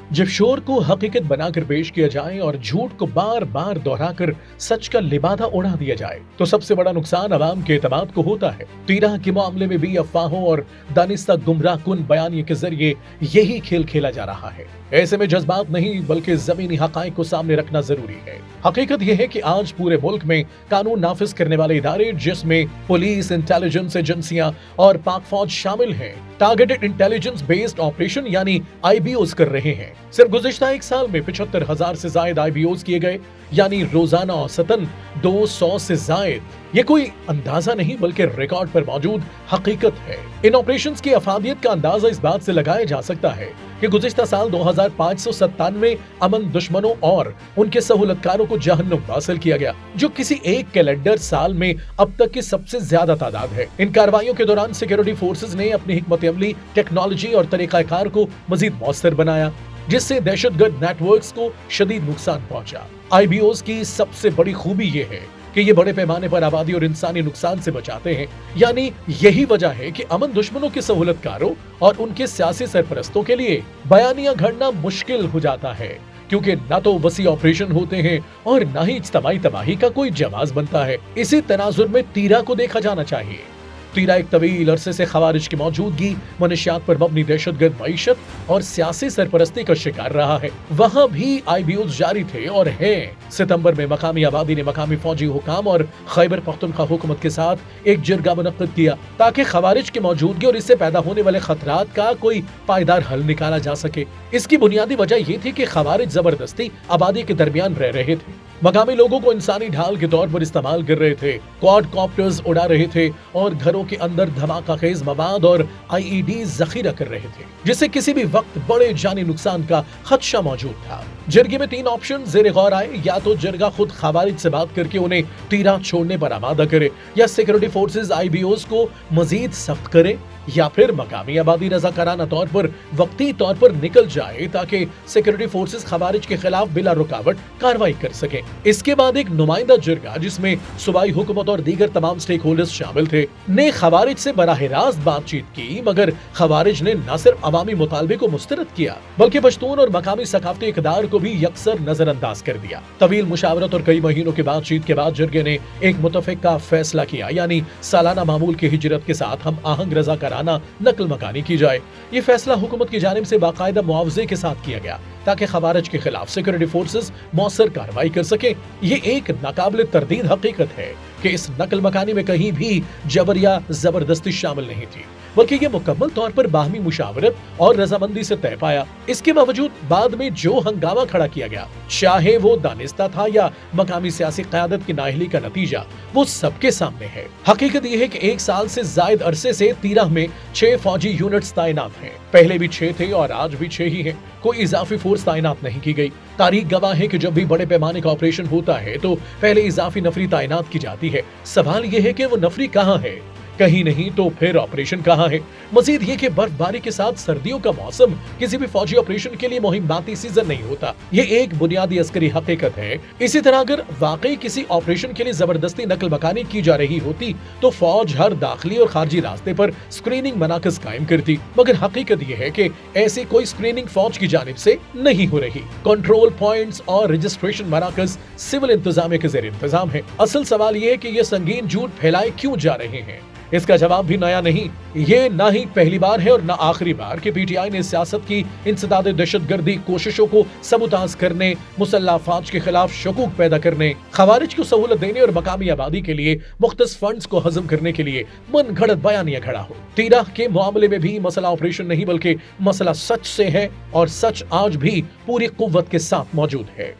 जब शोर को हकीकत बनाकर पेश किया जाए और झूठ को बार बार दोहराकर सच का लिबादा उड़ा दिया जाए तो सबसे बड़ा नुकसान अवाम के एतमाद को होता है। तीरह के मामले में भी अफवाहों और दानिस्ता गुमराह कुन बयानिए के जरिए यही खेल खेला जा रहा है। ऐसे में जज्बात नहीं बल्कि जमीनी हकाइक को सामने रखना जरूरी है। हकीकत यह है कि आज पूरे मुल्क में कानून नाफिज करने वाले इदारे जिसमें पुलिस, इंटेलिजेंस एजेंसियां और पाक फौज शामिल हैं, टारगेटेड इंटेलिजेंस बेस्ड ऑपरेशन यानी आईबीओज कर रहे हैं। सिर्फ गुज़िश्ता एक साल में 75,000 से ज्यादा आईबीओज किए गए, यानी रोजाना औसतन 200 से ज्यादा। ये कोई अंदाजा नहीं बल्कि रिकॉर्ड पर मौजूद हकीकत है। इन ऑपरेशंस की अफादियत का अंदाजा इस बात से लगाया जा सकता है कि गुज़िश्ता साल 2597 अमन दुश्मनों और उनके सहूलतकारों को जहन्नुम वासिल किया गया, जो किसी एक कैलेंडर साल में अब तक की सबसे ज्यादा तादाद है। इन कार्रवाइयों के दौरान सिक्योरिटी फोर्सेस ने अपनी हिकमत अमली, टेक्नोलॉजी और तरीकाकार को मजीद मौसर बनाया, जिससे दहशतगर्द नेटवर्क्स को शदीद नुकसान पहुंचा। आईबीओज की सबसे बड़ी खूबी ये है कि ये बड़े पैमाने पर आबादी और इंसानी नुकसान से बचाते हैं। यानी यही वजह है कि अमन दुश्मनों के सहूलतकारों और उनके सियासी सरपरस्तों के लिए बयानिया घड़ना मुश्किल हो जाता है, क्योंकि न तो वसी ऑपरेशन होते हैं और न ही इज्तमाई तबाही का कोई जवाब बनता है। इसी तनाजुर में तीरा को देखा जाना चाहिए। तीरा एक तवील अरसे से खवारिज की मौजूदगी, मनशियात पर मबनी दहशतगर्द मईशत और सियासी सरपरस्ती का शिकार रहा है। वहाँ भी आईबीओज जारी थे और हैं। सितंबर में मकामी आबादी ने मकामी फौजी हुकाम और खैबर पख्तूनख्वा हुकूमत के साथ एक जिरगा मुनक्किद किया ताकि खवारिज की मौजूदगी और इससे पैदा होने वाले खतरात का कोई पायदार हल निकाला जा सके। इसकी बुनियादी वजह ये थी कि खवारिज जबरदस्ती आबादी के दरमियान रह रहे थे, मकामी लोगों को इंसानी ढाल के तौर पर इस्तेमाल कर रहे थे, क्वाड कॉप्टर्स उड़ा रहे थे और घरों के अंदर धमाका खेज मवाद और आईईडी जखीरा कर रहे थे, जिससे किसी भी वक्त बड़े जानी नुकसान का खदशा मौजूद था। जिरगे में 3 ऑप्शन जेर गौर आए, या तो जिरगा खुद खवारिज से बात करके उन्हें तीरा छोड़ने पर आमादा करे, या सिक्योरिटी फोर्सेज आईबीओज को मजीद सख्त करे, या फिर मकामी आबादी रजाकाराना तौर पर वक्ती तौर पर निकल जाए ताकि सिक्योरिटी फोर्सेस खवारिज के खिलाफ बिला रुकावट कार्रवाई कर सके। इसके बाद एक नुमाइंदा जिरगा जिसमें सूबाई हुकूमत और दीगर तमाम स्टेक होल्डर्स शामिल थे ने खवारिज से बराह रास्त बातचीत की, मगर खवारिज ने न सिर्फ अवामी मुतालबे को मुस्तरद किया बल्कि पश्तून और मकामी सकाफती इक़दार को भी यकसर नजरअंदाज कर दिया। तवील मुशावरत और कई महीनों की बातचीत के बाद जिरगे ने एक मुतफ़िक़ा फैसला किया, यानी सालाना मामूल की हिजरत के साथ हम आहंग रजाकाराना नकल मकानी की जाए। ये फैसला हुकूमत की जानिब से बाकायदा मुआवजे के साथ किया गया ताकि खवारिज के खिलाफ सिक्योरिटी फोर्सेस मौसर कार्रवाई कर सके। ये एक नाकाबिल तरदीद हकीकत है कि इस नकल मकानी में कहीं भी जबर या जबरदस्ती शामिल नहीं थी, बल्कि ये मुकम्मल तौर पर बाहमी मुशावरत और रजामंदी से तय पाया। इसके बावजूद बाद में जो हंगामा खड़ा किया गया, चाहे वो दानिस्ता था या मकामी सियासी क़यादत की नाअहली का नतीजा, वो सबके सामने है। हकीकत ये है कि 1 साल से जायद अरसे से तीरह में 6 फौजी यूनिट्स तैनात हैं। पहले भी 6 थे और आज भी 6 ही हैं। कोई इजाफी फोर्स तैनात नहीं की गई। तारीख गवाह है कि जब भी बड़े पैमाने का ऑपरेशन होता है तो पहले इजाफी नफरी तैनात की जाती है। सवाल यह है कि वो नफरी कहाँ है? कहीं नहीं तो फिर ऑपरेशन कहाँ है? मजीद ये कि बर्फबारी के साथ सर्दियों का मौसम किसी भी फौजी ऑपरेशन के लिए मुहिमाती सीजन नहीं होता। ये एक बुनियादी अस्करी हकीकत है। इसी तरह अगर वाकई किसी ऑपरेशन के लिए जबरदस्ती नकल मकानी की जा रही होती तो फौज हर दाखिली और खारजी रास्ते पर स्क्रीनिंग मनाकस कायम करती, मगर हकीकत ये है कि ऐसी कोई स्क्रीनिंग फौज की जानिब से नहीं हो रही। कंट्रोल पॉइंट्स और रजिस्ट्रेशन मराकज सिविल इंतजामिया के ज़ेर इंतजाम है। असल सवाल ये है कि ये संगीन झूठ फैलाए क्यों जा रहे हैं? इसका जवाब भी नया नहीं। ये ना ही पहली बार है और ना आखिरी बार कि पीटीआई ने सियासत की इंसदाद दहशतगर्दी कोशिशों को सबूताज करने, मुसल्लह अफवाज के खिलाफ शकूक पैदा करने, खवारिज को सहूलत देने और मकामी आबादी के लिए मुख्तस फंड्स को हजम करने के लिए मन घड़त बयानिया खड़ा हो। तीरह के मामले में भी मसला ऑपरेशन नहीं बल्कि मसला सच से है, और सच आज भी पूरी कुव्वत के साथ मौजूद है।